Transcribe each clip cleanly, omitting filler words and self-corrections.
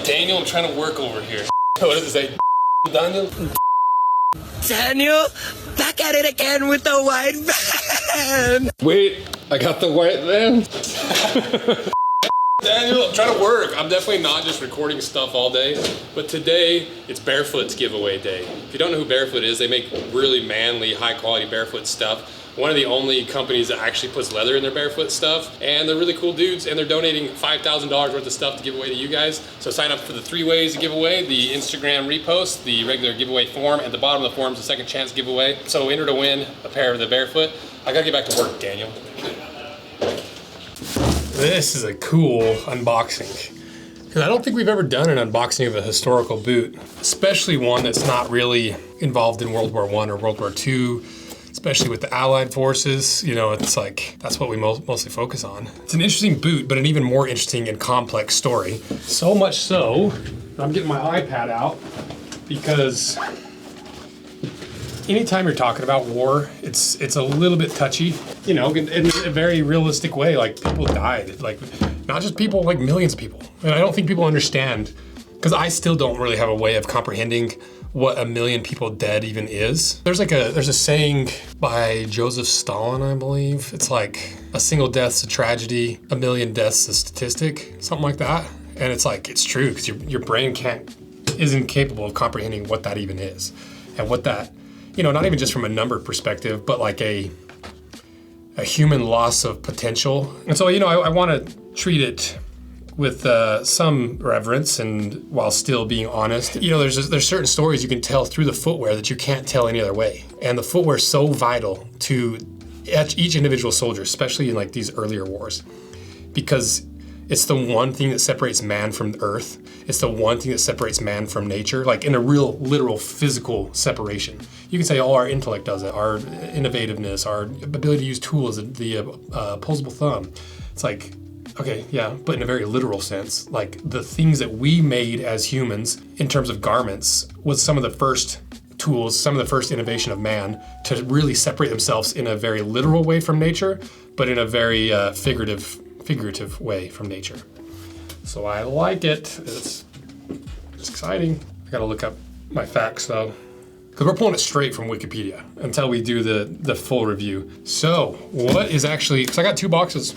Daniel, I'm trying to work over here. What does it say? Daniel? Daniel, back at it again with the white van. Wait, I got the white van. Daniel, I'm trying to work. I'm definitely not just recording stuff all day, but today it's Barefoot's giveaway day. If you don't know who Barefoot is, they make really manly, high quality Barefoot stuff. One of the only companies that actually puts leather in their Barefoot stuff, and they're really cool dudes, and they're donating $5,000 worth of stuff to give away to you guys. So sign up for the 3 ways to give away: the Instagram repost, the regular giveaway form, at the bottom of the form is a second chance giveaway. So enter to win a pair of the Barefoot. I gotta get back to work, Daniel. This is a cool unboxing, because I don't think we've ever done an unboxing of a historical boot, especially one that's not really involved in World War I or World War II. Especially with the Allied forces, you know, it's like, that's what we mostly focus on. It's an interesting boot, but an even more interesting and complex story. So much so, I'm getting my iPad out, because anytime you're talking about war, it's a little bit touchy, you know, in a very realistic way. Like, people died, like, not just people, like millions of people. And I don't think people understand, because I still don't really have a way of comprehending what 1 million people dead even is. There's a saying by Joseph Stalin, I believe. It's like, a single death's a tragedy, 1 million deaths a statistic, something like that. And it's like, it's true, because your brain isn't capable of comprehending what that even is. And what that, you know, not even just from a number perspective, but like a human loss of potential. And so, you know, I want to treat it with some reverence, and while still being honest. You know, there's certain stories you can tell through the footwear that you can't tell any other way. And the footwear is so vital to each individual soldier, especially in like these earlier wars, because it's the one thing that separates man from the earth. It's the one thing that separates man from nature, like in a real, literal, physical separation. You can say, oh, our intellect does it, our innovativeness, our ability to use tools, the opposable thumb. It's like, okay, yeah, but in a very literal sense, like the things that we made as humans in terms of garments was some of the first tools, some of the first innovation of man to really separate themselves in a very literal way from nature, but in a very figurative way from nature. So I like it. It's exciting. I gotta look up my facts though, because we're pulling it straight from Wikipedia until we do the full review. So what is actually, because I got 2 boxes.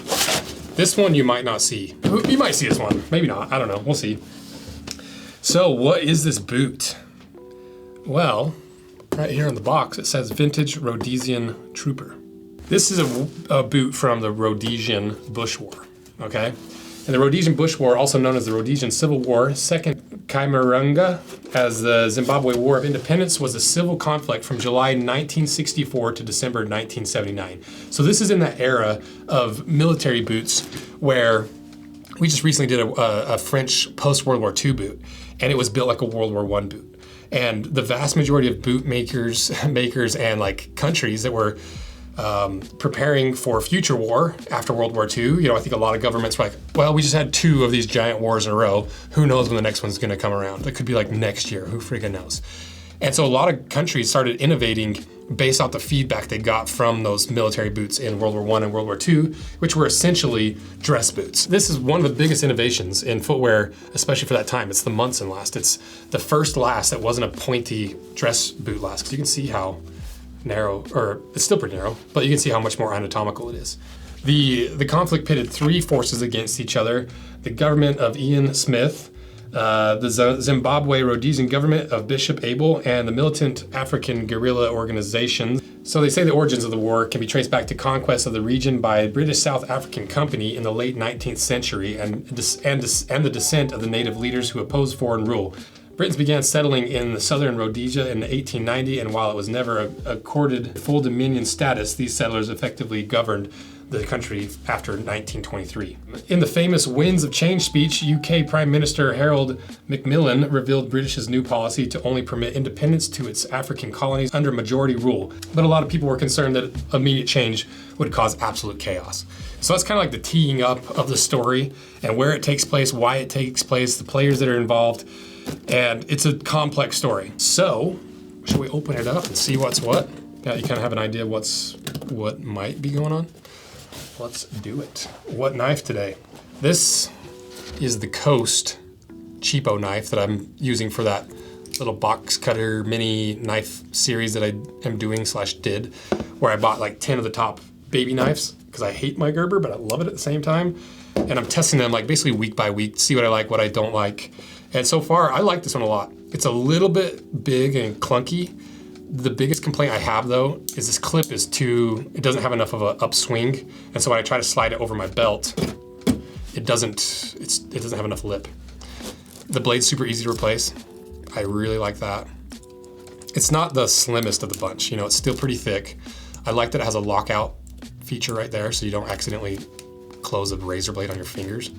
This one you might not see. You might see this one, maybe not, I don't know, we'll see. So what is this boot? Well, right here on the box it says Vintage Rhodesian Trooper. This is a boot from the Rhodesian Bush War, okay? And the Rhodesian Bush War, also known as the Rhodesian Civil War, Second Kaimurunga, as the Zimbabwe War of Independence, was a civil conflict from July 1964 to December 1979. So this is in that era of military boots where we just recently did a French post-World War II boot, and it was built like a World War I boot. And the vast majority of boot makers and like countries that were preparing for future war after World War II. You know, I think a lot of governments were like, well, we just had 2 of these giant wars in a row. Who knows when the next one's gonna come around? It could be like next year, who freaking knows? And so a lot of countries started innovating based off the feedback they got from those military boots in World War I and World War II, which were essentially dress boots. This is one of the biggest innovations in footwear, especially for that time. It's the Munson last. It's the first last that wasn't a pointy dress boot last, because you can see how narrow, or it's still pretty narrow, but you can see how much more anatomical it is. The conflict pitted 3 forces against each other: the government of Ian Smith, the Zimbabwe Rhodesian government of Bishop Abel, and the militant African guerrilla organizations. So they say the origins of the war can be traced back to conquest of the region by a British South African company in the late 19th century and the descent of the native leaders who opposed foreign rule. Britons began settling in southern Rhodesia in 1890, and while it was never accorded full dominion status, these settlers effectively governed the country after 1923. In the famous Winds of Change speech, UK Prime Minister Harold Macmillan revealed British's new policy to only permit independence to its African colonies under majority rule. But a lot of people were concerned that immediate change would cause absolute chaos. So that's kind of like the teeing up of the story and where it takes place, why it takes place, the players that are involved. And it's a complex story. So, should we open it up and see what's what? Yeah, you kind of have an idea what might be going on? Let's do it. What knife today? This is the Coast cheapo knife that I'm using for that little box cutter mini knife series that I am doing / did, where I bought like 10 of the top baby knives because I hate my Gerber, but I love it at the same time. And I'm testing them like basically week by week to see what I like, what I don't like. And so far, I like this one a lot. It's a little bit big and clunky. The biggest complaint I have though is this clip is it doesn't have enough of an upswing. And so when I try to slide it over my belt, it doesn't have enough lip. The blade's super easy to replace. I really like that. It's not the slimmest of the bunch, you know, it's still pretty thick. I like that it has a lockout feature right there so you don't accidentally close a razor blade on your fingers.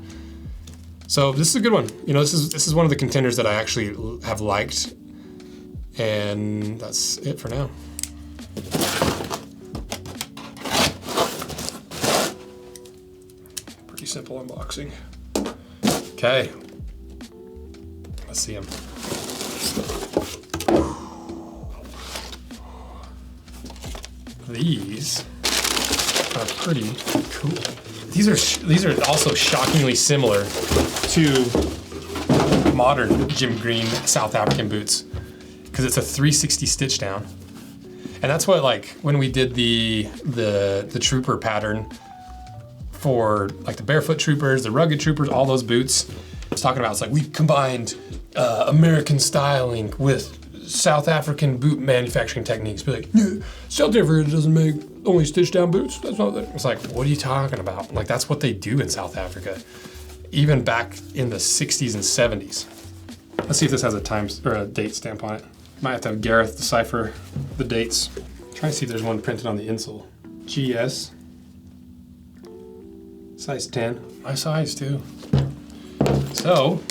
So this is a good one. You know, this is one of the contenders that I actually have liked. And that's it for now. Pretty simple unboxing. Okay. Let's see them. These are pretty cool. These are also shockingly similar to modern Jim Green South African boots because it's a 360 stitch down. And that's what, like, when we did the Trooper pattern for like the barefoot troopers, the rugged troopers, all those boots, I was talking about, it's like we combined American styling with South African boot manufacturing techniques. Be like, yeah, South Africa doesn't make only stitch down boots. That's not that. It's like, what are you talking about? Like, that's what they do in South Africa, even back in the 60s and 70s. Let's see if this has a time or a date stamp on it. Might have to have Gareth decipher the dates. Try to see if there's one printed on the insole. GS, size 10. My size too. So,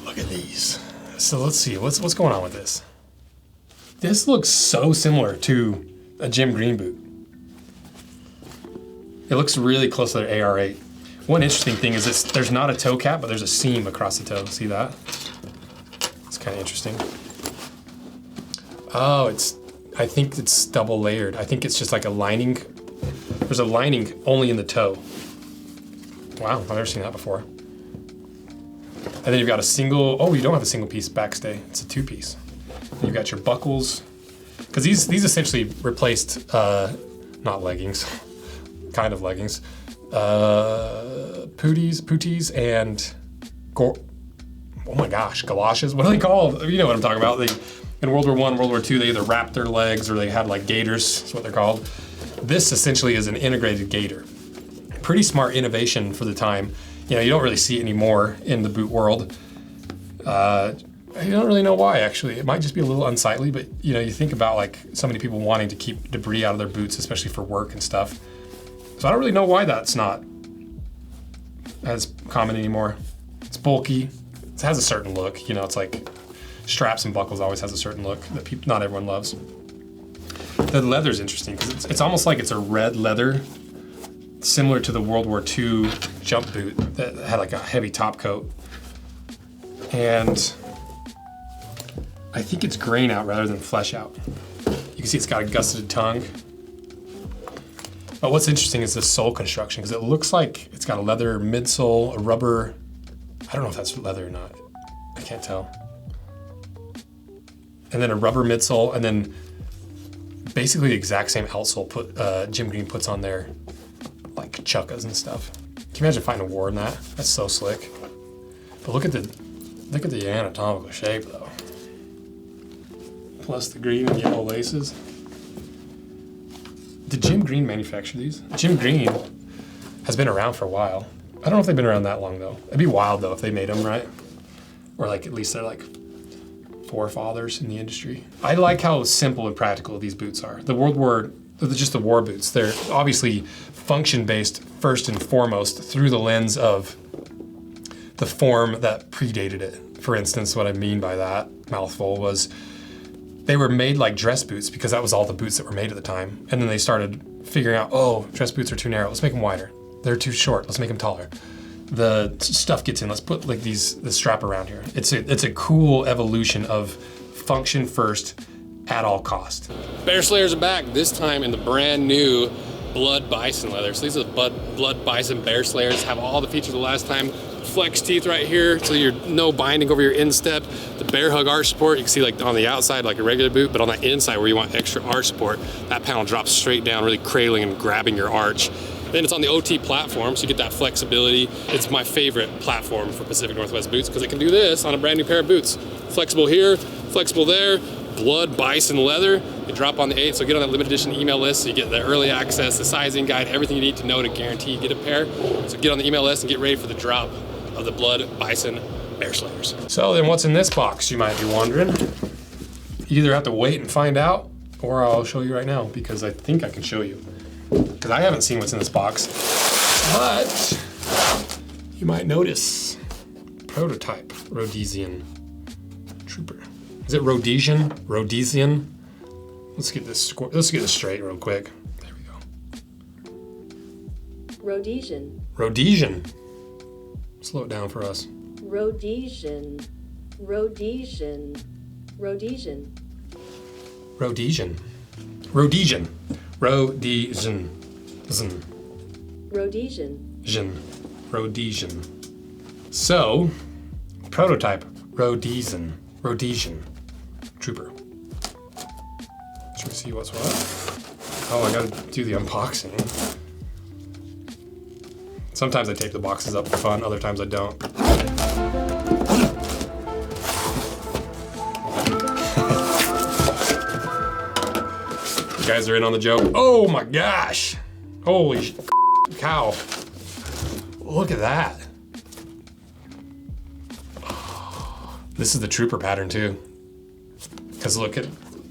look at these. So let's see, what's going on with this? This looks so similar to a Jim Green boot. It looks really close to their AR8. One interesting thing is there's not a toe cap, but there's a seam across the toe. See that? It's kind of interesting. Oh, I think it's double layered. I think it's just like a lining. There's a lining only in the toe. Wow, I've never seen that before. And then you've got a single, oh, you don't have a single piece backstay. It's a 2-piece. You've got your buckles. Because these essentially replaced, not leggings, kind of leggings, pooties and, oh my gosh, galoshes. What are they called? You know what I'm talking about. In World War I, World War II, they either wrapped their legs or they had like gaiters, that's what they're called. This essentially is an integrated gaiter. Pretty smart innovation for the time. You know, you don't really see it anymore in the boot world. You don't really know why, actually. It might just be a little unsightly, but you know, you think about like so many people wanting to keep debris out of their boots, especially for work and stuff. So I don't really know why that's not as common anymore. It's bulky. It has a certain look. You know, it's like straps and buckles always has a certain look that not everyone loves. The leather's interesting because it's almost like it's a red leather, similar to the World War II jump boot that had like a heavy top coat. And I think it's grain out rather than flesh out. You can see it's got a gusseted tongue. But what's interesting is the sole construction because it looks like it's got a leather midsole, a rubber. I don't know if that's leather or not. I can't tell. And then a rubber midsole, and then basically the exact same outsole Jim Green puts on there, like chukkas and stuff. Can you imagine fighting a war in that? That's so slick. But look at the anatomical shape though. Plus the green and yellow laces. Did Jim Green manufacture these? Jim Green has been around for a while. I don't know if they've been around that long though. It'd be wild though if they made them, right? Or like at least they're like forefathers in the industry. I like how simple and practical these boots are. Just the war boots. They're obviously function-based first and foremost through the lens of the form that predated it. For instance, what I mean by that mouthful was they were made like dress boots because that was all the boots that were made at the time. And then they started figuring out, oh, dress boots are too narrow. Let's make them wider. They're too short. Let's make them taller. The stuff gets in. Let's put like the strap around here. It's a cool evolution of function first at all cost. Bear Slayers are back, this time in the brand new Blood Bison leather. So these are the Blood Bison Bear Slayers. Have all the features of the last time. flex teeth right here, so you're no binding over your instep. The bear hug arch support, you can see like on the outside like a regular boot, but on the inside where you want extra arch support, that panel drops straight down, really cradling and grabbing your arch. Then it's on the OT platform, so you get that flexibility. It's my favorite platform for Pacific Northwest boots because it can do this on a brand new pair of boots. Flexible here, flexible there, blood bison leather. They drop on the 8th, so get on that limited edition email list so you get the early access, the sizing guide, everything you need to know to guarantee you get a pair. So get on the email list and get ready for the drop of the blood bison bear slayers. So then what's in this box, you might be wondering? You either have to wait and find out, or I'll show you right now because I think I can show you. Because I haven't seen what's in this box, but you might notice prototype Rhodesian Trooper. Is it Rhodesian? Rhodesian? Let's get this straight real quick. There we go. Rhodesian. Rhodesian. Slow it down for us. Rhodesian. Rhodesian. Rhodesian. Rhodesian. Rhodesian. Rhodesian. Rhodesian. Rhodesian. So, prototype Rhodesian Trooper. Should we see what's what? Oh, I gotta do the unboxing. Sometimes I tape the boxes up for fun, other times I don't. You guys are in on the joke. Oh my gosh! Holy cow. Look at that. This is the Trooper pattern too. Because look at,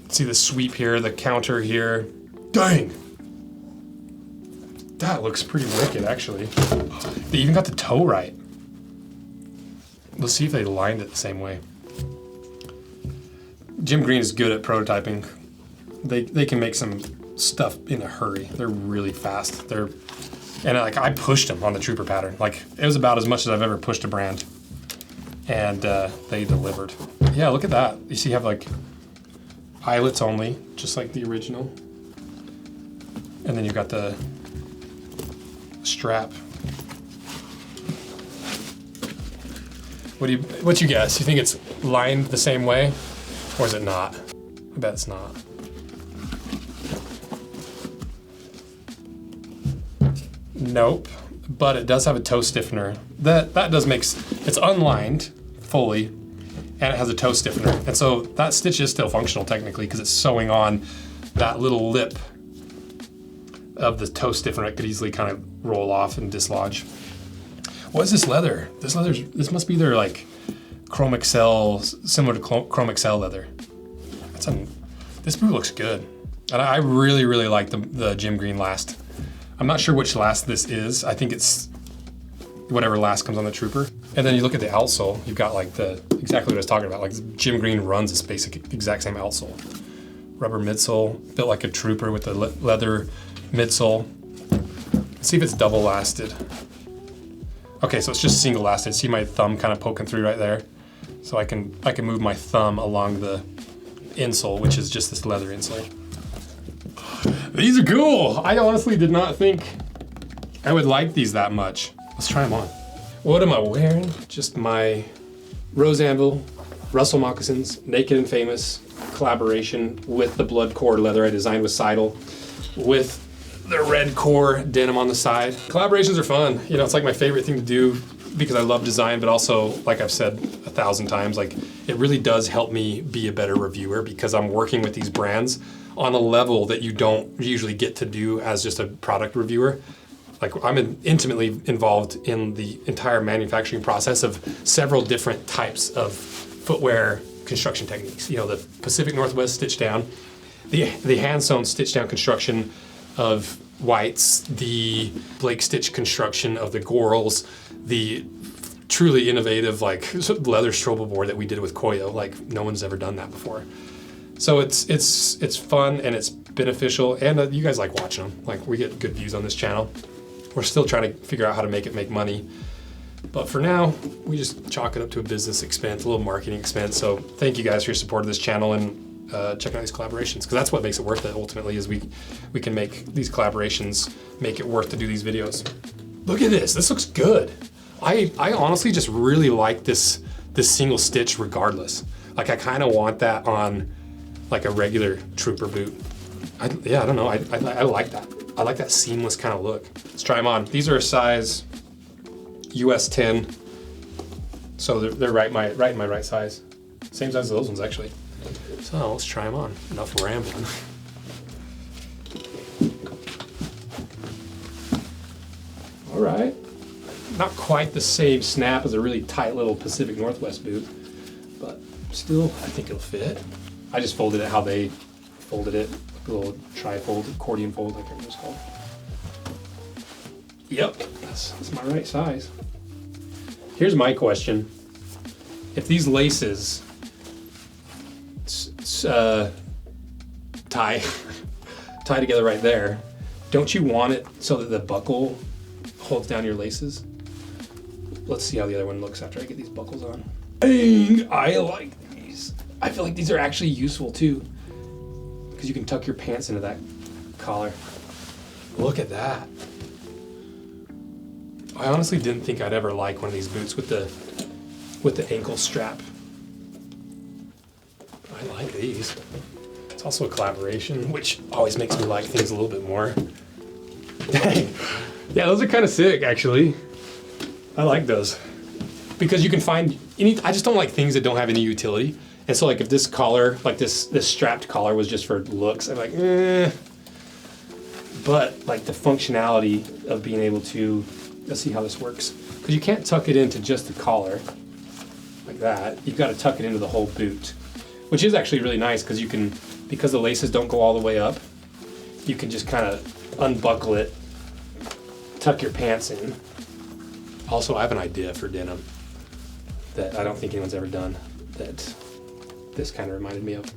see the sweep here, the counter here. Dang! That looks pretty wicked actually. They even got the toe right. Let's see if they lined it the same way. Jim Green is good at prototyping. They can make some stuff in a hurry. They're really fast. And like I pushed them on the Trooper pattern. Like it was about as much as I've ever pushed a brand. And they delivered. Yeah, look at that. You see you have like eyelets only, just like the original. And then you've got the strap. What you guess? You think it's lined the same way? Or is it not? I bet it's not. Nope, but it does have a toe stiffener. That does make, it's unlined fully, and it has a toe stiffener. And so that stitch is still functional technically because it's sewing on that little lip of the toe stiffener. It could easily kind of roll off and dislodge. What is this leather? This must be their like Chrome Excel, similar to Chrome Excel leather. This boot looks good. And I really, really like the Jim Green last. I'm not sure which last this is. I think it's whatever last comes on the Trooper. And then you look at the outsole, you've got like exactly what I was talking about. Like Jim Green runs this basic exact same outsole. Rubber midsole, built like a Trooper with the leather midsole. Let's see if it's double lasted. Okay, so it's just single lasted. See my thumb kind of poking through right there? So I can move my thumb along the insole, which is just this leather insole. These are cool. I honestly did not think I would like these that much. Let's try them on. What am I wearing? Just my Rose Anvil Russell moccasins, Naked and Famous collaboration with the blood core leather I designed with Seidel, with the red core denim on the side. Collaborations are fun. You know, it's like my favorite thing to do because I love design, but also, like I've said 1,000 times, like it really does help me be a better reviewer because I'm working with these brands on a level that you don't usually get to do as just a product reviewer. Like I'm intimately involved in the entire manufacturing process of several different types of footwear construction techniques. You know, the Pacific Northwest stitch down, the hand sewn stitch down construction of whites, the Blake stitch construction of the Gorals, the truly innovative like leather strobe board that we did with Koyo. Like no one's ever done that before. So it's fun and it's beneficial, and you guys like watching them. Like we get good views on this channel. We're still trying to figure out how to make it make money, but for now we just chalk it up to a business expense, a little marketing expense. So thank you guys for your support of this channel and checking out these collaborations, because that's what makes it worth it. Ultimately, is we can make these collaborations make it worth to do these videos. Look at this. This looks good. I honestly just really like this single stitch regardless. Like I kind of want that on like a regular Trooper boot. I don't know, I like that. I like that seamless kind of look. Let's try them on. These are a size US 10. So they're right in my right size. Same size as those ones actually. So let's try them on. Enough rambling. All right. Not quite the same snap as a really tight little Pacific Northwest boot, but still I think it'll fit. I just folded it how they folded it. A little tri-fold, accordion fold, I can't remember what it's called. Yep, that's my right size. Here's my question. If these laces tie together right there, don't you want it so that the buckle holds down your laces? Let's see how the other one looks after I get these buckles on. Dang, I like these. I feel like these are actually useful too, because you can tuck your pants into that collar. Look at that. I honestly didn't think I'd ever like one of these boots with the ankle strap. I like these. It's also a collaboration, which always makes me like things a little bit more. Dang. Yeah, those are kind of sick, actually. I like those. Because you can find I just don't like things that don't have any utility. And so like if this collar, like this strapped collar was just for looks, I'm like, eh. But like the functionality of being able to, let's see how this works. Because you can't tuck it into just the collar like that. You've got to tuck it into the whole boot, which is actually really nice because you can, because the laces don't go all the way up, you can just kind of unbuckle it, tuck your pants in. Also, I have an idea for denim that I don't think anyone's ever done that this kind of reminded me of.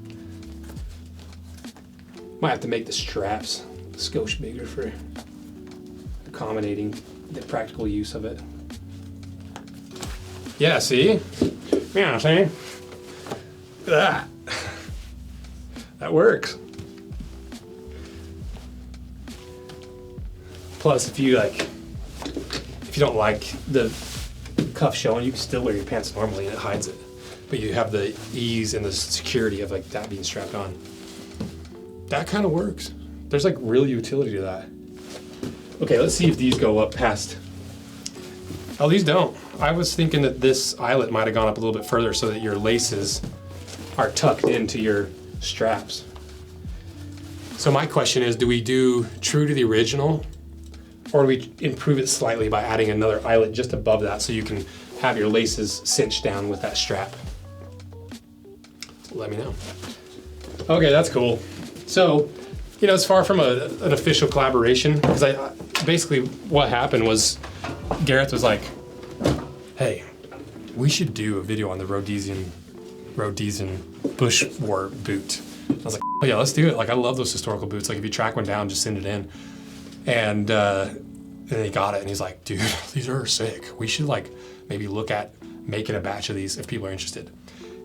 Might have to make the straps a skosh bigger for accommodating the practical use of it. Yeah, see? Yeah, see? Look at that. That works. Plus, if you don't like the cuff showing, you can still wear your pants normally and it hides it. But you have the ease and the security of like that being strapped on. That kind of works. There's like real utility to that. Okay, let's see if these go up past. Oh, these don't. I was thinking that this eyelet might have gone up a little bit further so that your laces are tucked into your straps. So my question is, do we do true to the original, or do we improve it slightly by adding another eyelet just above that so you can have your laces cinched down with that strap? Let me know. Okay, that's cool. So, you know, it's far from an official collaboration, because basically what happened was Gareth was like, hey, we should do a video on the Rhodesian bush war boot. I was like, oh yeah, let's do it. Like, I love those historical boots. Like, if you track one down, just send it in. And then he got it, and he's like, dude, these are sick. We should like maybe look at making a batch of these if people are interested.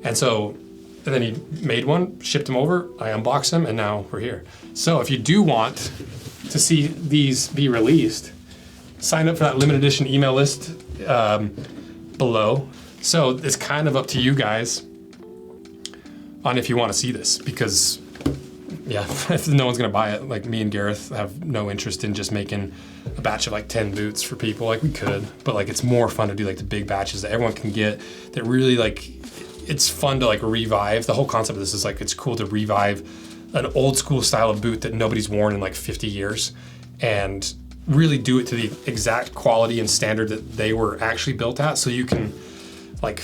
And so, and then he made one, shipped them over, I unboxed them, and now we're here. So if you do want to see these be released, sign up for that limited edition email list below. So it's kind of up to you guys on if you want to see this, because yeah, if no one's gonna buy it, like me and Gareth have no interest in just making a batch of like 10 boots for people. Like, we could, but like it's more fun to do like the big batches that everyone can get, that really like, it's fun to like revive. The whole concept of this is like, it's cool to revive an old school style of boot that nobody's worn in like 50 years and really do it to the exact quality and standard that they were actually built at, so you can like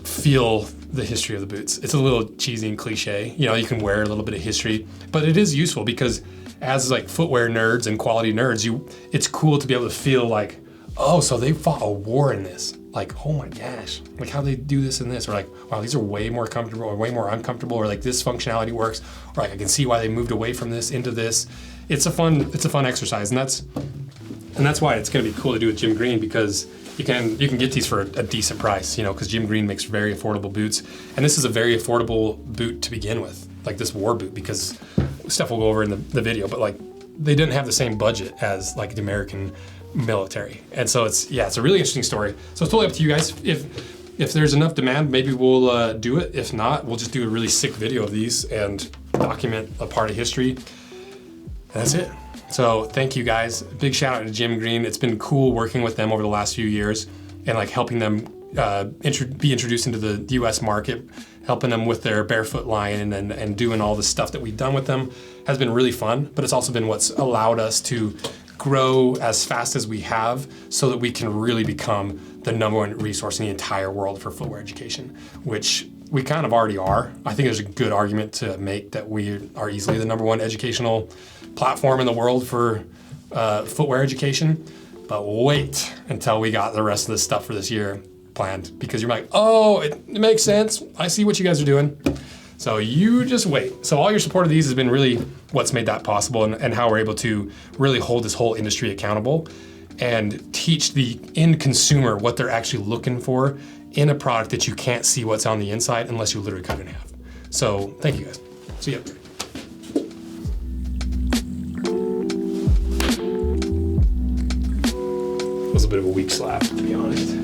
feel the history of the boots. It's a little cheesy and cliche, you know, you can wear a little bit of history, but it is useful because as like footwear nerds and quality nerds, it's cool to be able to feel like, oh, so they fought a war in this. Like, oh my gosh, like how they do this and this, or like, wow, these are way more comfortable or way more uncomfortable, or like this functionality works, or like I can see why they moved away from this into this. It's a fun exercise, and that's why it's gonna be cool to do with Jim Green, because you can get these for a decent price, you know, because Jim Green makes very affordable boots, and this is a very affordable boot to begin with, like this war boot, because stuff we'll go over in the video, but like they didn't have the same budget as like the American military. And so it's a really interesting story. So it's totally up to you guys. If there's enough demand, maybe we'll do it. If not, we'll just do a really sick video of these and document a part of history. And that's it. So thank you guys. Big shout out to Jim Green. It's been cool working with them over the last few years and like helping them be introduced into the US market, helping them with their barefoot line and doing all the stuff that we've done with them has been really fun, but it's also been what's allowed us to grow as fast as we have so that we can really become the #1 resource in the entire world for footwear education, which we kind of already are. I think there's a good argument to make that we are easily the #1 educational platform in the world for footwear education, but wait until we got the rest of this stuff for this year planned, because you're like, oh, it makes sense. I see what you guys are doing. So you just wait. So all your support of these has been really what's made that possible and how we're able to really hold this whole industry accountable and teach the end consumer what they're actually looking for in a product that you can't see what's on the inside unless you literally cut it in half. So thank you guys. See ya. It was a bit of a weak slap, to be honest.